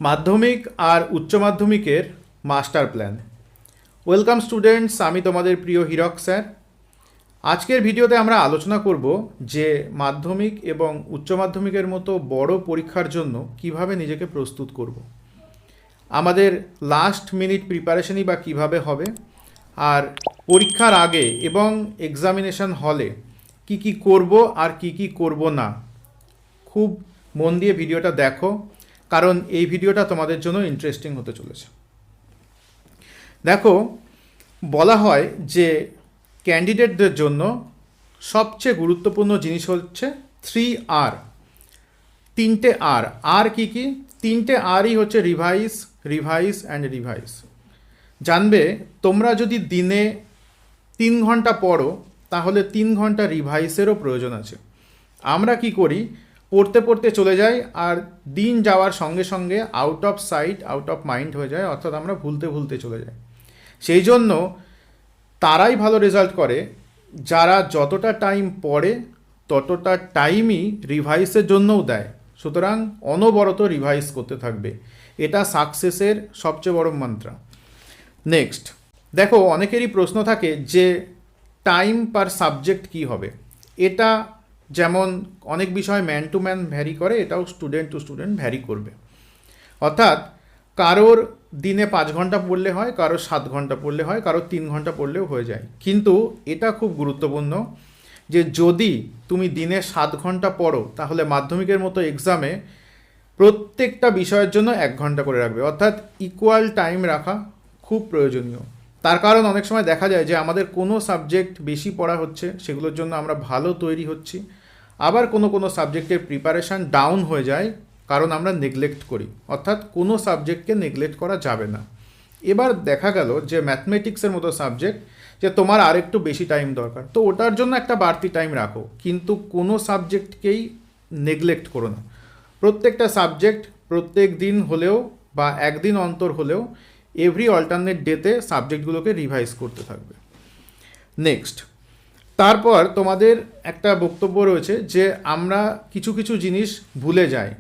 মাধ্যমিক আর উচ্চ মাধ্যমিকের মাস্টার প্ল্যান। ওয়েলকাম স্টুডেন্টস, আমি তোমাদের প্রিয় হীরক স্যার। আজকের ভিডিওতে আমরা আলোচনা করব যে মাধ্যমিক এবং উচ্চ মাধ্যমিকের মতো বড় পরীক্ষার জন্য কিভাবে নিজেকে প্রস্তুত করব। আমাদের লাস্ট মিনিট প্রিপারেশনই বা কীভাবে হবে, আর পরীক্ষার আগে এবং এক্সামিনেশন হলে কি কি করব আর কি কি করব না। খুব মন দিয়ে ভিডিওটা দেখো, কারণ এই ভিডিওটা তোমাদের জন্য ইন্টারেস্টিং হতে চলেছে। দেখো, বলা হয় যে ক্যান্ডিডেটদের জন্য সবচেয়ে গুরুত্বপূর্ণ জিনিস হচ্ছে 3R, তিনটে আর। আর কি কি? তিনটে আরই হচ্ছে রিভাইজ, রিভাইজ অ্যান্ড রিভাইজ। জানবে, তোমরা যদি দিনে 3 ঘন্টা পড়ো তাহলে 3 ঘন্টা রিভাইসেরও প্রয়োজন আছে। আমরা কি করি? পড়তে পড়তে চলে যাই, আর দিন যাওয়ার সঙ্গে সঙ্গে out of sight out of mind হয়ে যায়, অর্থাৎ আমরা ভুলতে ভুলতে চলে যাই। সেই জন্য তারাই ভালো রেজাল্ট করে যারা যতটা টাইম পড়ে ততটা টাইমই রিভাইসের জন্যও দেয়। সুতরাং অনবরত রিভাইস করতে থাকবে, এটা সাকসেসের সবচেয়ে বড় মন্ত্র। নেক্সট, দেখো, অনেকেরই প্রশ্ন থাকে যে টাইম পার সাবজেক্ট কি হবে। এটা যেমন অনেক বিষয় ম্যান টু ম্যান ভ্যারি করে, এটাও স্টুডেন্ট টু স্টুডেন্ট ভ্যারি করবে। অর্থাৎ কারোর দিনে 5 ঘন্টা পড়লে হয়, কারোর 7 ঘন্টা পড়লে হয়, কারোর 3 ঘন্টা পড়লেও হয়ে যায়। কিন্তু এটা খুব গুরুত্বপূর্ণ যে যদি তুমি দিনে 7 ঘন্টা পড়ো তাহলে মাধ্যমিকের মতো এক্সামে প্রত্যেকটা বিষয়ের জন্য 1 ঘন্টা করে রাখবে, অর্থাৎ ইকুয়াল টাইম রাখা খুব প্রয়োজনীয়। তার কারণ অনেক সময় দেখা যায় যে আমাদের কোনো সাবজেক্ট বেশি পড়া হচ্ছে, সেগুলোর জন্য আমরা ভালো তৈরি হচ্ছি, আবার কোনো কোনো সাবজেক্টের প্রিপারেশান ডাউন হয়ে যায় কারণ আমরা নেগলেক্ট করি। অর্থাৎ কোনো সাবজেক্টকে নেগলেক্ট করা যাবে না। এবার দেখা গেল যে ম্যাথমেটিক্সের মতো সাবজেক্ট, যে তোমার আরেকটু বেশি টাইম দরকার, তো ওটার জন্য একটা বাড়তি টাইম রাখো, কিন্তু কোনো সাবজেক্টকেই নেগলেক্ট করো না। প্রত্যেকটা সাবজেক্ট প্রত্যেক দিন হলেও বা একদিন অন্তর হলেও এভরি অল্টারনেট ডেতে সাবজেক্টগুলোকে রিভাইজ করতে থাকবে। নেক্সট, তারপর তোমাদের একটা বক্তব্য রয়েছে যে আমরা কিছু কিছু জিনিস ভুলে যাই।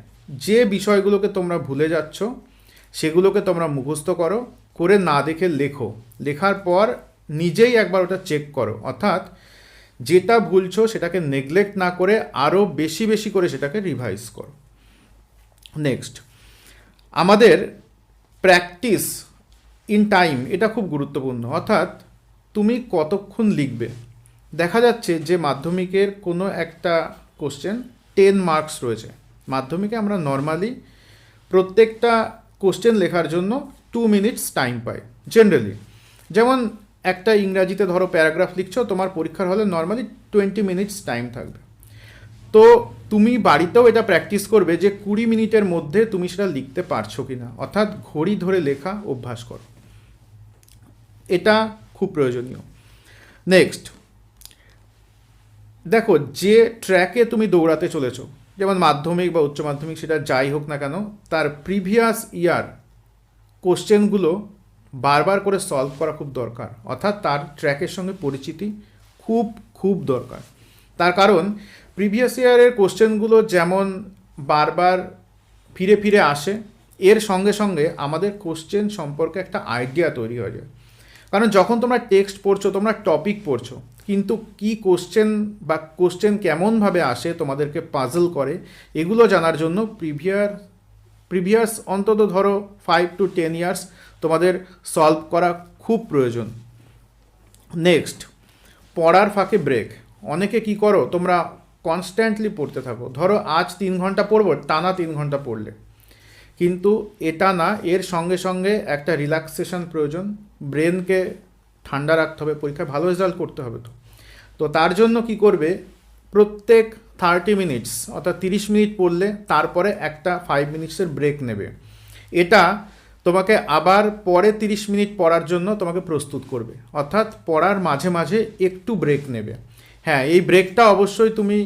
যে বিষয়গুলোকে তোমরা ভুলে যাচ্ছ সেগুলোকে তোমরা মুখস্থ করো, করে না দেখে লেখো। লেখার পর নিজেই একবার ওটা চেক করো, অর্থাৎ যেটা ভুলছো সেটাকে নেগলেক্ট না করে আরও বেশি বেশি করে সেটাকে রিভাইজ করো। নেক্সট, আমাদের প্র্যাকটিস ইন টাইম, এটা খুব গুরুত্বপূর্ণ। অর্থাৎ তুমি কতক্ষণ লিখবে। দেখা যাচ্ছে যে মাধ্যমিকের কোনো একটা কোশ্চেন 10 মার্কস রয়েছে। মাধ্যমিকে আমরা নর্মালি প্রত্যেকটা কোশ্চেন লেখার জন্য 2 মিনিটস টাইম পাই জেনারেলি। যেমন একটা ইংরাজিতে ধরো প্যারাগ্রাফ লিখছো, তোমার পরীক্ষার হলে নর্মালি 20 মিনিটস টাইম থাকবে। তো তুমি বাড়িতেও এটা প্র্যাকটিস করবে যে 20 মিনিটের মধ্যে তুমি সেটা লিখতে পারছো কি না, অর্থাৎ ঘড়ি ধরে লেখা অভ্যাস করো, এটা খুব প্রয়োজনীয়। নেক্সট, দেখো, যে ট্র্যাকে তুমি দৌড়াতে চলেছো, যেমন মাধ্যমিক বা উচ্চ মাধ্যমিক সেটা যাই হোক না কেন, তার প্রিভিয়াস ইয়ার কোশ্চেনগুলো বারবার করে সলভ করা খুব দরকার। অর্থাৎ তার ট্র্যাকের সঙ্গে পরিচিতি খুব খুব দরকার। তার কারণ প্রিভিয়াস ইয়ারের কোশ্চেনগুলো যেমন বারবার ফিরে ফিরে আসে, এর সঙ্গে সঙ্গে আমাদের কোশ্চেন সম্পর্কে একটা আইডিয়া তৈরি হয়ে যায়। কারণ যখন তোমরা টেক্সট পড়ছো, তোমরা টপিক পড়ছো, কিন্তু কি কোশ্চেন বা কোশ্চেন কেমনভাবে আসে, তোমাদেরকে পাজল করে, এগুলো জানার জন্য প্রিভিয়াস অন্তত ধরো 5 to 10 ইয়ার্স তোমাদের সলভ করা খুব প্রয়োজন। নেক্সট, পড়ার ফাঁকে ব্রেক। অনেকে কি করো, তোমরা কনস্ট্যান্টলি পড়তে থাকো, ধরো আজ 3 ঘন্টা পড়বো, টানা 3 ঘন্টা পড়লে, কিন্তু এটা না, এর সঙ্গে সঙ্গে একটা রিল্যাক্সেশন প্রয়োজন। ব্রেনকে ঠান্ডা রাখতে হবে, পরীক্ষায় ভালো রেজাল্ট করতে হবে। তো তার জন্য কি করবে, প্রত্যেক 30 মিনিটস অর্থাৎ 30 মিনিট পড়লে তারপরে একটা 5 মিনিটসের ব্রেক নেবে। এটা তোমাকে আবার পরে 30 মিনিট পড়ার জন্য তোমাকে প্রস্তুত করবে, অর্থাৎ পড়ার মাঝে মাঝে একটু ব্রেক নেবে। হ্যাঁ, এই ব্রেকটা অবশ্যই তুমি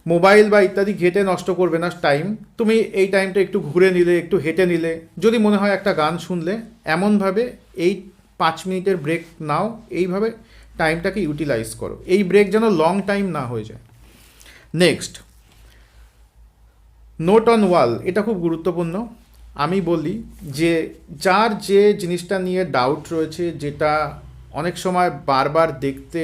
মোবাইল বা ইত্যাদি ঘেটে নষ্ট করবে না টাইম। তুমি এই টাইমটা একটু ঘুরে নিলে, একটু হেঁটে নিলে, যদি মনে হয় একটা গান শুনলে, এমনভাবে এই 5 মিনিটের ব্রেক নাও, এইভাবে টাইমটাকে ইউটিলাইজ করো। এই ব্রেক যেন লং টাইম না হয়ে যায়। নেক্সট, নোট অন ওয়াল, এটা খুব গুরুত্বপূর্ণ। আমি বলি যে যার যে জিনিসটা নিয়ে ডাউট রয়েছে, যেটা অনেক সময় বারবার দেখতে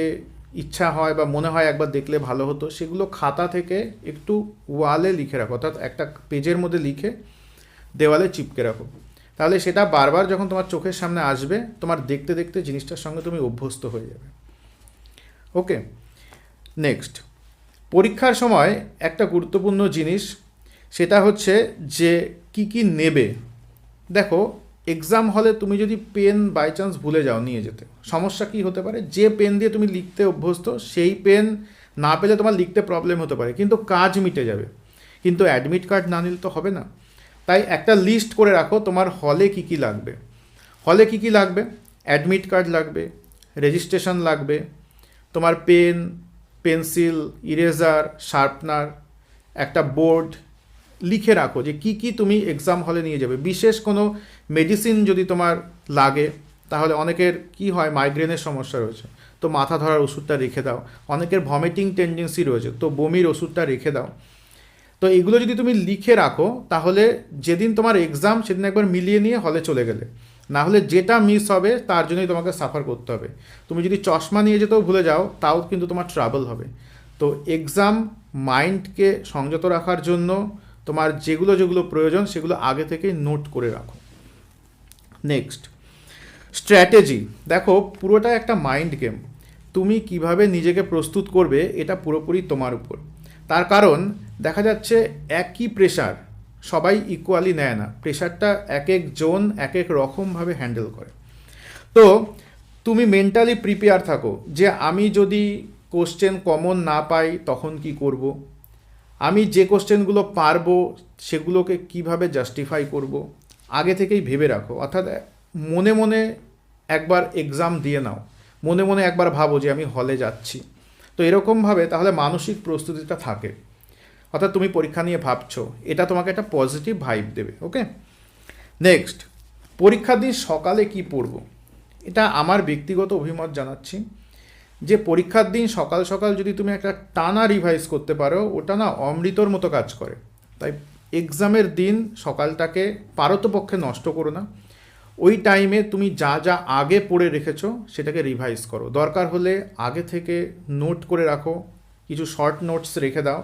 ইচ্ছা হয় বা মনে হয় একবার দেখলে ভালো হতো, সেগুলো খাতা থেকে একটু ওয়ালে লিখে রাখো, অর্থাৎ একটা পেজের মধ্যে লিখে দেওয়ালে চিপকে রাখো। তাহলে সেটা বারবার যখন তোমার চোখের সামনে আসবে, তোমার দেখতে দেখতে জিনিসটার সঙ্গে তুমি অভ্যস্ত হয়ে যাবে। ওকে, নেক্সট, পরীক্ষার সময় একটা গুরুত্বপূর্ণ জিনিস সেটা হচ্ছে যে কি কি নেবে। দেখো, এক্সাম হলে তুমি যদি পেন বাই চান্স ভুলে যাও নিয়ে যেতে, সমস্যা কি হতে পারে, যে পেন দিয়ে তুমি লিখতে অভ্যস্ত সেই পেন না পেলে তোমার লিখতে প্রবলেম হতে পারে, কিন্তু কাজ মিটে যাবে। কিন্তু অ্যাডমিট কার্ড না নিলে তো হবে না। তাই একটা লিস্ট করে রাখো তোমার হলে কি কি লাগবে। হলে কি কি লাগবে? অ্যাডমিট কার্ড লাগবে, রেজিস্ট্রেশন লাগবে, তোমার পেন, পেন্সিল, ইরেজার, শার্পনার, একটা বোর্ড। লিখে রাখো যে কি কি তুমি এক্সাম হলে নিয়ে যাবে। বিশেষ কোনো মেডিসিন যদি তোমার লাগে, তাহলে অনেকের কি হয়, মাইগ্রেনের সমস্যা রয়েছে, তো মাথা ধরার ওষুধটা রেখে দাও। অনেকের ভমিটিং টেন্ডেন্সি রয়েছে, তো বমির ওষুধটা রেখে দাও। তো এগুলো যদি তুমি লিখে রাখো, তাহলে যেদিন তোমার এক্সাম সেদিন একবার মিলিয়ে নিয়ে হলে চলে গেলে। না হলে যেটা মিস হবে তার জন্যই তোমাকে সাফার করতে হবে। তুমি যদি চশমা নিয়ে যেতেও ভুলে যাও, তাও কিন্তু তোমার ট্রাবল হবে। তো এক্সাম মাইন্ডকে সংযত রাখার জন্য তোমার যেগুলো যেগুলো প্রয়োজন সেগুলো আগে থেকেই নোট করে রাখো। Next, strategy. দেখো, পুরোটা একটা মাইন্ড গেম। তুমি কিভাবে নিজেকে প্রস্তুত করবে এটা পুরোপুরি তোমার উপর। তার কারণ দেখা যাচ্ছে একই প্রেশার সবাই ইকুয়ালি নেয় না, প্রেশারটা এক এক জন এক এক রকমভাবে হ্যান্ডেল করে। তো তুমি মেন্টালি প্রিপেয়ার থাকো যে আমি যদি কোশ্চেন কমন না পাই তখন কি করব, আমি যে কোশ্চেনগুলো পারবো সেগুলোকে কিভাবে জাস্টিফাই করব, আগে থেকেই ভেবে রাখো। অর্থাৎ মনে মনে একবার এক্সাম দিয়ে নাও, মনে মনে একবার ভাবো যে আমি হলে যাচ্ছি। তো এরকমভাবে তাহলে মানসিক প্রস্তুতিটা থাকে। অর্থাৎ তুমি পরীক্ষা নিয়ে ভাবছো, এটা তোমাকে একটা পজিটিভ ভাইব দেবে। ওকে, নেক্সট, পরীক্ষার দিন সকালে কি পড়বো। এটা আমার ব্যক্তিগত অভিমত জানাচ্ছি যে পরীক্ষার দিন সকাল সকাল যদি তুমি একটা টানা রিভাইজ করতে পারো, ওটা না অমৃতর মতো কাজ করে। তাই এক্সামের দিন সকালটাকে পারতপক্ষে নষ্ট করো না। ওই টাইমে তুমি যা যা আগে পড়ে রেখেছো সেটাকে রিভাইজ করো। দরকার হলে আগে থেকে নোট করে রাখো, কিছু শর্ট নোটস রেখে দাও,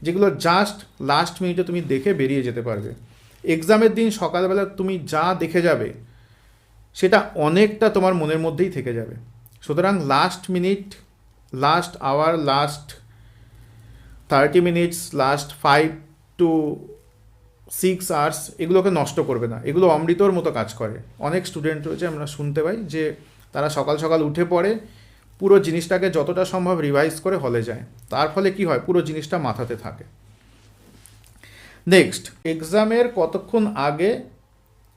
যেগুলো জাস্ট লাস্ট মিনিটে তুমি দেখে বেরিয়ে যেতে পারবে। এক্সামের দিন সকালবেলা তুমি যা দেখে যাবে সেটা অনেকটা তোমার মনের মধ্যেই থেকে যাবে। সুতরাং last minute, last hour, last 30 minutes, last 5 to 6 hours এগুলোকে নষ্ট করবে না। এগুলো অমৃতর মতো কাজ করে। অনেক স্টুডেন্ট রয়েছে, আমরা শুনতে পাই যে তারা সকাল সকাল উঠে পড়ে, পুরো জিনিসটাকে যতটা সম্ভব রিভাইজ করে হলে যায়। তার ফলে কি হয়, পুরো জিনিসটা মাথাতে থাকে। নেক্সট, এক্সামের কতক্ষণ আগে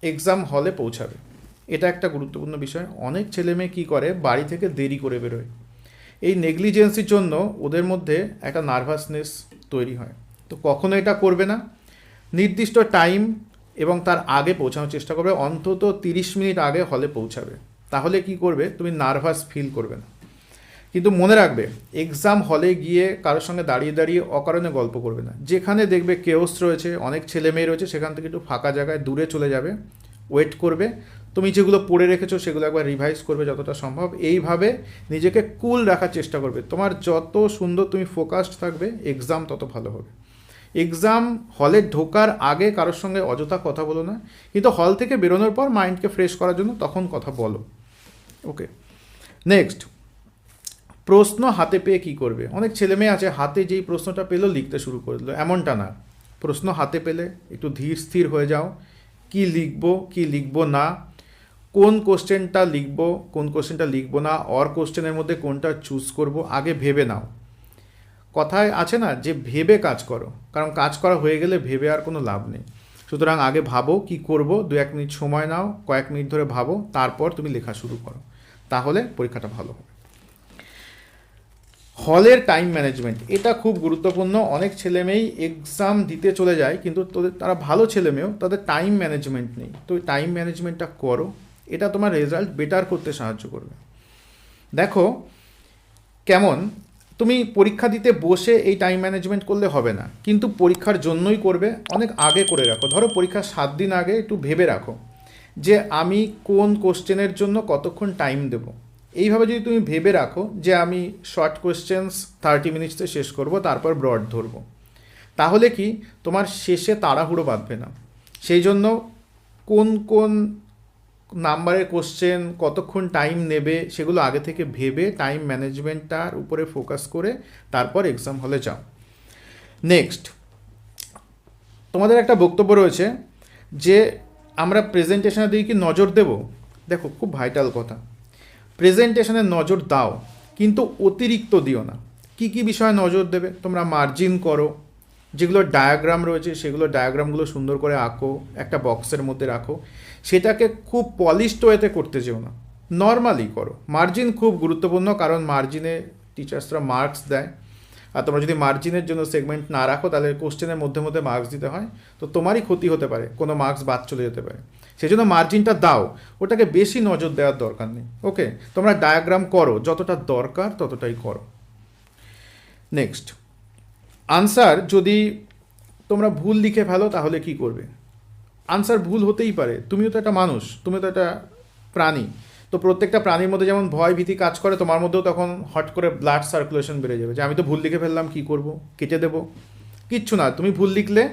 এক্সাম হলে পৌঁছাবে, এটা একটা গুরুত্বপূর্ণ বিষয়। অনেক ছেলেমেয়ে কী করে, বাড়ি থেকে দেরি করে বেরোয়। এই নেগলিজেন্সির জন্য ওদের মধ্যে একটা নার্ভাসনেস তৈরি হয়। তো কখনো এটা করবে না। নির্দিষ্ট টাইম এবং তার আগে পৌঁছানোর চেষ্টা করবে, অন্তত 30 মিনিট আগে হলে পৌঁছাবে। তাহলে কি করবে, তুমি নার্ভাস ফিল করবে না। কিন্তু মনে রাখবে, এক্সাম হলে গিয়ে কারোর সঙ্গে দাঁড়িয়ে দাঁড়িয়ে অকারণে গল্প করবে না। যেখানে দেখবে কেওস রয়েছে, অনেক ছেলে মেয়ে রয়েছে, সেখান থেকে একটু ফাঁকা জায়গায় দূরে চলে যাবে, ওয়েট করবে। তুমি যেগুলো পড়ে রেখেছো সেগুলো একবার রিভাইজ করবে যতটা সম্ভব। এইভাবে নিজেকে কুল রাখার চেষ্টা করবে। তোমার যত সুন্দর তুমি ফোকাসড থাকবে, এক্সাম তত ভালো হবে। এক্সাম হলে ঢোকার আগে কারোর সঙ্গে অযথা কথা বলো না, কিন্তু হল থেকে বেরোনোর পর মাইন্ডকে ফ্রেশ করার জন্য তখন কথা বলো। ওকে, নেক্সট, প্রশ্ন হাতে পেয়ে কি করবে। অনেক ছেলে মেয়ে আছে, হাতে যেই প্রশ্নটা পেলো লিখতে শুরু করে দিল। এমনটা না। প্রশ্ন হাতে পেলে একটু ধীর স্থির হয়ে যাও, কি লিখবো কি লিখবো না, কোন কোশ্চেনটা লিখবো কোন কোশ্চেনটা লিখবো না, অর কোশ্চেনের মধ্যে কোনটা চুজ করব, আগে ভেবে নাও। কথায় আছে না যে ভেবে কাজ করো, কারণ কাজ করা হয়ে গেলে ভেবে আর কোনো লাভ নেই। সুতরাং আগে ভাবো কি করব, 2-1 মিনিট সময় নাও, কয়েক মিনিট ধরে ভাবো, তারপর তুমি লেখা শুরু করো, তাহলে পরীক্ষাটা ভালো হবে। হলের টাইম ম্যানেজমেন্ট, এটা খুব গুরুত্বপূর্ণ। অনেক ছেলেমেয়েই এক্সাম দিতে চলে যায়, কিন্তু তারা ভালো ছেলেমেয়েও, তাদের টাইম ম্যানেজমেন্ট নেই। তো টাইম ম্যানেজমেন্টটা করো, এটা তোমার রেজাল্ট বেটার করতে সাহায্য করবে। দেখো কেমন, তুমি পরীক্ষা দিতে বসে এই টাইম ম্যানেজমেন্ট করলে হবে না, কিন্তু পরীক্ষার জন্যই করবে, অনেক আগে করে রাখো। ধরো পরীক্ষার 7 দিন আগে একটু ভেবে রাখো যে আমি কোন কোশ্চেনের জন্য কতক্ষণ টাইম দেবো। এইভাবে যদি তুমি ভেবে রাখো যে আমি শর্ট কোশ্চেন্স 30 মিনিটসে শেষ করব, তারপর ব্রড ধরবো, তাহলে কি তোমার শেষে তাড়াহুড়ো বাঁধবে না। সেই জন্য কোন কোন নাম্বারের কোশ্চেন কতক্ষণ টাইম নেবে সেগুলো আগে থেকে ভেবে টাইম ম্যানেজমেন্টটার উপরে ফোকাস করে তারপর এক্সাম হলে যাও। নেক্সট, তোমাদের একটা বক্তব্য রয়েছে যে আমরা প্রেজেন্টেশনের দিকে কি নজর দেব। দেখো, খুব ভাইটাল কথা, প্রেজেন্টেশনে নজর দাও, কিন্তু অতিরিক্ত দিও না। কি কি বিষয়ে নজর দেবে? তোমরা মার্জিন করো, যেগুলো ডায়াগ্রাম রয়েছে সেগুলো ডায়াগ্রামগুলো সুন্দর করে আঁকো, একটা বক্সের মধ্যে রাখো। সেটাকে খুব পলিশড ওয়েতে করতে যেও না, নর্মালি করো। মার্জিন খুব গুরুত্বপূর্ণ, কারণ মার্জিনে টিচার্সরা মার্কস দেয়, আর তোমরা যদি মার্জিনের জন্য সেগমেন্ট না রাখো তাহলে কোশ্চেনের মধ্যে মধ্যে মার্কস দিতে হয়, তো তোমারই ক্ষতি হতে পারে, কোনো মার্কস বাদ চলে যেতে পারে। সেই জন্য মার্জিনটা দাও, ওটাকে বেশি নজর দেওয়ার দরকার নেই। ওকে, তোমরা ডায়াগ্রাম করো, যতটা দরকার ততটাই করো। নেক্সট, আনসার যদি তোমরা ভুল লিখে ফেলো তাহলে কি করবে? আনসার ভুল হতেই পারে, তুমিও তো একটা মানুষ, তুমি তো একটা প্রাণী। তো প্রত্যেকটা প্রাণীর মধ্যে যেমন ভয় ভীতি কাজ করে, তোমার মধ্যেও তখন হট করে ব্লাড সার্কুলেশন বেড়ে যাবে যে আমি তো ভুল লিখে ফেললাম, কি করব, কেটে দেবো? কিচ্ছু না, তুমি ভুল লিখলে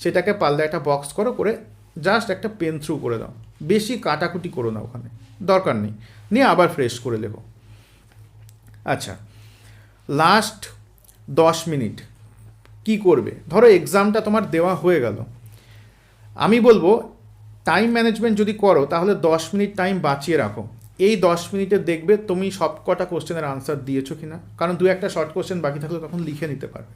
সেটাকে পারলে একটা বক্স করো, করে জাস্ট একটা পেন থ্রু করে দাও, বেশি কাটাকুটি করো না, ওখানে দরকার নেই, নিয়ে আবার ফ্রেশ করে লেখো। আচ্ছা, লাস্ট 10 মিনিট কি করবে? ধরো এক্সামটা তোমার দেওয়া হয়ে গেল, আমি বলবো টাইম ম্যানেজমেন্ট যদি করো তাহলে 10 মিনিট টাইম বাঁচিয়ে রাখো। এই 10 মিনিটে দেখবে তুমি সব কটা কোশ্চেনের আনসার দিয়েছো কি না, কারণ দু একটা শর্ট কোশ্চেন বাকি থাকলে তখন লিখে নিতে পারবে।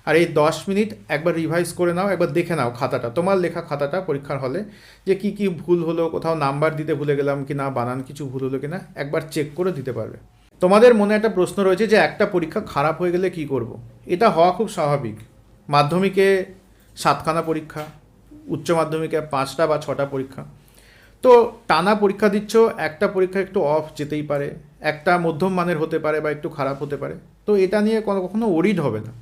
আর এই 10 মিনিট একবার রিভাইজ করে নাও, একবার দেখে নাও খাতাটা, তোমার লেখা খাতাটা পরীক্ষার হলে, যে কি কি ভুল হলো, কোথাও নাম্বার দিতে ভুলে গেলাম কি না, বানান কিছু ভুল হলো কি না, একবার চেক করে দিতে পারবে। তোমাদের মনে একটা প্রশ্ন রয়েছে যে একটা পরীক্ষা খারাপ হয়ে গেলে কি করব। এটা হওয়া খুব স্বাভাবিক। মাধ্যমিকে 7খানা পরীক্ষা, উচ্চ মাধ্যমিকে 5টা বা 6টা পরীক্ষা, তো টানা পরীক্ষা দিচ্ছ, একটা পরীক্ষা একটু অফ যেতেই পারে, একটা মধ্যম মানের হতে পারে বা একটু খারাপ হতে পারে, তো এটা নিয়ে কখনো ওরিড হবে না।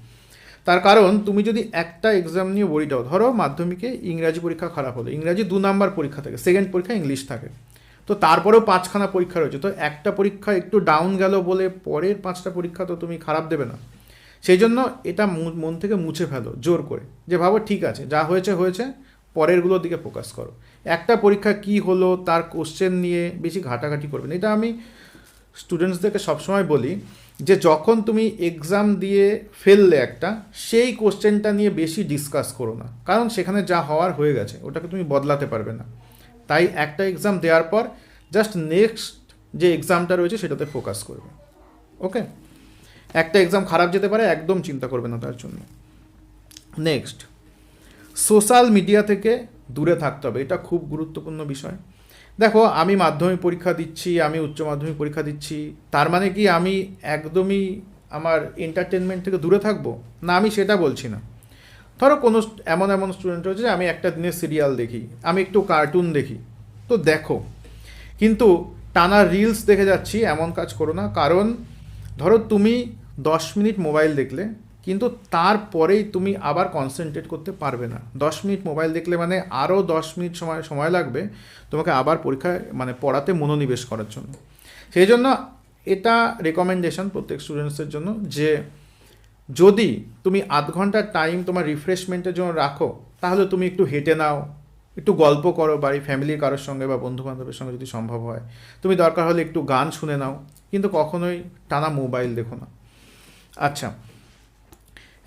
তার কারণ তুমি যদি একটা এক্সাম নিয়ে ওরিড হও, ধরো মাধ্যমিকে ইংরাজি পরীক্ষা খারাপ হলো, ইংরাজি 2 নাম্বার পরীক্ষা থাকে, সেকেন্ড পরীক্ষা ইংলিশ থাকে, তো তারপরেও 5খানা পরীক্ষা রয়েছে, তো একটা পরীক্ষা একটু ডাউন গেল বলে পরের 5টা পরীক্ষা তো তুমি খারাপ দেবে না। সেই জন্য এটা মন থেকে মুছে ফেলো জোর করে, যে ভাবো ঠিক আছে, যা হয়েছে হয়েছে, পরেরগুলোর দিকে ফোকাস করো। একটা পরীক্ষা কি হলো তার কোশ্চেন নিয়ে বেশি ঘাটাঘাটি করবে না। এটা আমি স্টুডেন্টসদেরকে সবসময় বলি যে যখন তুমি এক্সাম দিয়ে ফেললে একটা, সেই কোশ্চেনটা নিয়ে বেশি ডিসকাস করো না, কারণ সেখানে যা হওয়ার হয়ে গেছে, ওটাকে তুমি বদলাতে পারবে না। তাই একটা এক্সাম দেওয়ার পর জাস্ট নেক্সট যে এক্সামটা রয়েছে সেটাতে ফোকাস করবে। ওকে, একটা এক্সাম খারাপ যেতে পারে, একদম চিন্তা করবে না তার জন্য। নেক্সট, সোশ্যাল মিডিয়া থেকে দূরে থাকতে হবে, এটা খুব গুরুত্বপূর্ণ বিষয়। দেখো, আমি মাধ্যমিক পরীক্ষা দিচ্ছি, আমি উচ্চ মাধ্যমিক পরীক্ষা দিচ্ছি, তার মানে কি আমি একদমই আমার এন্টারটেনমেন্ট থেকে দূরে থাকবো? না, আমি সেটা বলছি না। ধরো কোনো এমন স্টুডেন্ট হচ্ছে যে আমি একটা দিনে সিরিয়াল দেখি, আমি একটু কার্টুন দেখি, তো দেখো, কিন্তু টানা রিলস দেখে যাচ্ছি এমন কাজ করো না। কারণ ধরো তুমি 10 মিনিট মোবাইল দেখলে, কিন্তু তারপরেই তুমি আবার কনসেন্ট্রেট করতে পারবে না। 10 মিনিট মোবাইল দেখলে মানে আরও 10 মিনিট সময় লাগবে তোমাকে আবার পরীক্ষায় মানে পড়াতে মনোনিবেশ করার জন্য। সেই জন্য এটা রেকমেন্ডেশন প্রত্যেক স্টুডেন্টসের জন্য, যে যদি তুমি আধ ঘন্টার টাইম তোমার রিফ্রেশমেন্টের জন্য রাখো, তাহলে তুমি একটু হেঁটে নাও, একটু গল্প করো বাড়ি ফ্যামিলির কারোর সঙ্গে বা বন্ধু বান্ধবের সঙ্গে যদি সম্ভব হয়, তুমি দরকার হলে একটু গান শুনে নাও, কিন্তু কখনোই টানা মোবাইল দেখো না। আচ্ছা,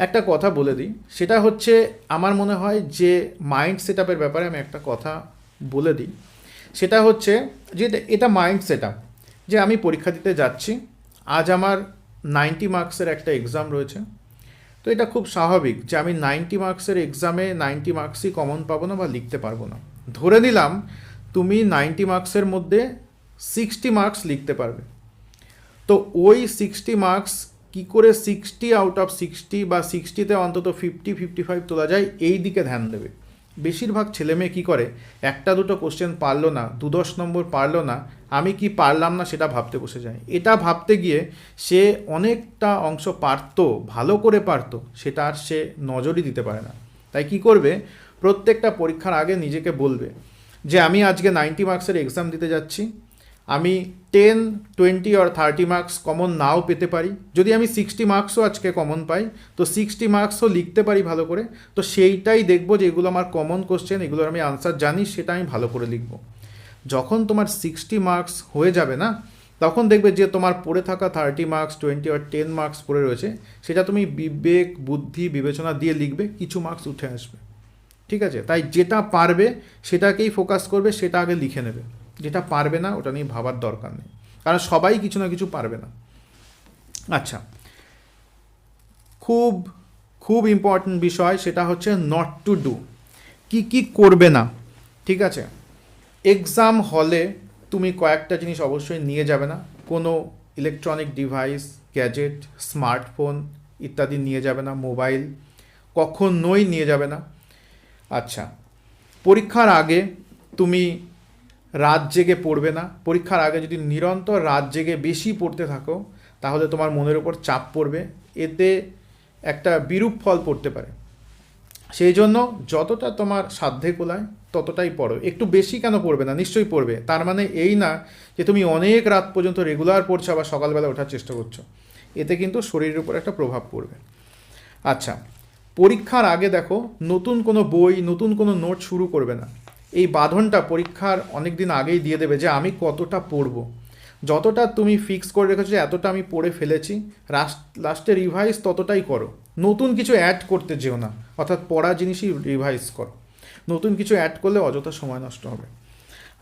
একটা কথা বলে দিই, সেটা হচ্ছে আমার মনে হয় যে মাইন্ড সেট আপের ব্যাপারে আমি একটা কথা বলে দিই। সেটা হচ্ছে যে এটা মাইন্ড সেট আপ, যে আমি পরীক্ষা দিতে যাচ্ছি, আজ আমার 90 মার্কসের একটা এক্সাম রয়েছে, তো এটা খুব স্বাভাবিক যে আমি 90 মার্কসের এক্সামে 90 মার্কসই কমন পাবো না বা লিখতে পারবো না। ধরে নিলাম তুমি 90 মার্কসের মধ্যে 60 মার্কস লিখতে পারবে, তো ওই 60 মার্কস কী করে 60 আউট অফ 60 বা 60তে অন্তত 50-55 তোলা যায় এই দিকে ধ্যান দেবে। বেশিরভাগ ছেলেমেয়ে কী করে, একটা দুটো কোশ্চেন পারলো না, 2-10 নম্বর পারলো না, আমি কি পারলাম না সেটা ভাবতে বসে যায়। এটা ভাবতে গিয়ে সে অনেকটা অংশ পারতো, ভালো করে পারতো, সেটা আর সে নজরই দিতে পারে না। তাই কি করবে, প্রত্যেকটা পরীক্ষার আগে নিজেকে বলবে যে আমি আজকে 90 মার্কসের এক্সাম দিতে যাচ্ছি, আমি 10, 20 আর 30 মার্কস কমন নাও পেতে পারি, যদি আমি 60 মার্কসও আজকে কমন পাই তো 60 মার্কসও লিখতে পারি ভালো করে, তো সেইটাই দেখবো যে এগুলো আমার কমন কোশ্চেন, এগুলোর আমি আনসার জানি, সেটা আমি ভালো করে লিখব। যখন তোমার 60 মার্কস হয়ে যাবে না, তখন দেখবে যে তোমার পড়ে থাকা 30 মার্কস, 20 আর 10 মার্কস পড়ে রয়েছে, সেটা তুমি বিবেক, বুদ্ধি, বিবেচনা দিয়ে লিখবে, কিছু মার্কস উঠে আসবে। ঠিক আছে, তাই যেটা পারবে সেটাকেই ফোকাস করবে, সেটা আগে লিখে নেবে। যেটা পারবে না ওটা নিয়ে ভাবার দরকার নেই, কারণ সবাই কিছু না কিছু পারবে না। আচ্ছা, খুব খুব ইম্পর্টেন্ট বিষয়, সেটা হচ্ছে নট টু ডু, কি কি করবে না। ঠিক আছে, এক্সাম হলে তুমি কয়েকটা জিনিস অবশ্যই নিয়ে যাবে না, কোনো ইলেকট্রনিক ডিভাইস, গ্যাজেট, স্মার্টফোন ইত্যাদি নিয়ে যাবে না, মোবাইল কখনোই নিয়ে যাবে না। আচ্ছা, পরীক্ষার আগে তুমি রাত জেগে পড়বে না। পরীক্ষার আগে যদি নিরন্তর রাত জেগে বেশি পড়তে থাকো তাহলে তোমার মনের উপর চাপ পড়বে, এতে একটা বিরূপ ফল পড়তে পারে। সেই জন্য যতটা তোমার সাধ্যে কোলায় ততটাই পড়ো। একটু বেশি কেন পড়বে না, নিশ্চয়ই পড়বে, তার মানে এই না যে তুমি অনেক রাত পর্যন্ত রেগুলার পড়ছো আবার সকালবেলা ওঠার চেষ্টা করছো, এতে কিন্তু শরীরের উপর একটা প্রভাব পড়বে। আচ্ছা, পরীক্ষার আগে দেখো নতুন কোনো বই, নতুন কোনো নোট শুরু করবে না। এই বাঁধনটা পরীক্ষার অনেক দিন আগেই দিয়ে দেবে যে আমি কতটা পড়বো। যতটা তুমি ফিক্স করে রেখেছো যে এতটা আমি পড়ে ফেলেছি, লাস্টে রিভাইজ ততটাই করো, নতুন কিছু অ্যাড করতে যেও না, অর্থাৎ পড়া জিনিসই রিভাইজ করো, নতুন কিছু অ্যাড করলে অযথা সময় নষ্ট হবে।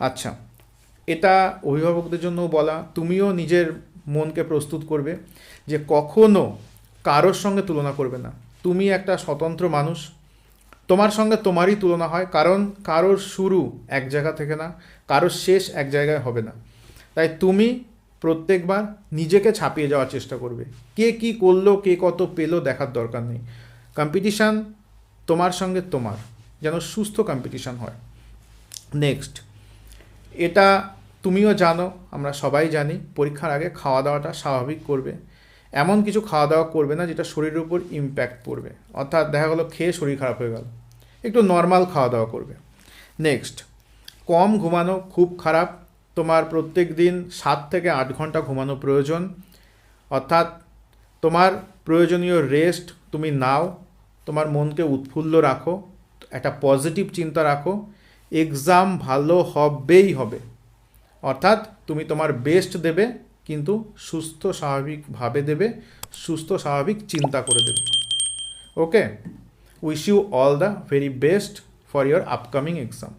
আচ্ছা, এটা অভিভাবকদের জন্য বলা, তুমিও নিজের মনকে প্রস্তুত করবে যে কখনো কারোর সঙ্গে তুলনা করবে না। তুমি একটা স্বতন্ত্র মানুষ, তোমার সঙ্গে তোমারই তুলনা হয়, কারণ কারোর শুরু এক জায়গা থেকে না, কারোর শেষ এক জায়গায় হবে না। তাই তুমি প্রত্যেকবার নিজেকে ছাপিয়ে যাওয়ার চেষ্টা করবে, কে কি করলো, কে কত পেলো দেখার দরকার নেই। কম্পিটিশান তোমার সঙ্গে তোমার, যেন সুস্থ কম্পিটিশান হয়। নেক্সট, এটা তুমিও জানো, আমরা সবাই জানি, পরীক্ষার আগে খাওয়া দাওয়াটা স্বাভাবিক করবে। এমন কিছু খাওয়া দাওয়া করবে না যেটা শরীরের উপর ইম্প্যাক্ট পড়বে, অর্থাৎ দেখা গেলো খেয়ে শরীর খারাপ হয়ে গেল, একটু নর্মাল খাওয়া দাওয়া করবে। নেক্সট, কম ঘুমানো খুব খারাপ, তোমার প্রত্যেক দিন 7 থেকে 8 ঘন্টা ঘুমানো প্রয়োজন, অর্থাৎ তোমার প্রয়োজনীয় রেস্ট তুমি নাও, তোমার মনকে উৎফুল্ল রাখো, একটা পজিটিভ চিন্তা রাখো, এক্সাম ভালো হবেই হবে, অর্থাৎ তুমি তোমার বেস্ট দেবে, কিন্তু সুস্থ স্বাভাবিকভাবে দেবে, সুস্থ স্বাভাবিক চিন্তা করে দেবে। Okay, wish you all the very best for your upcoming exam.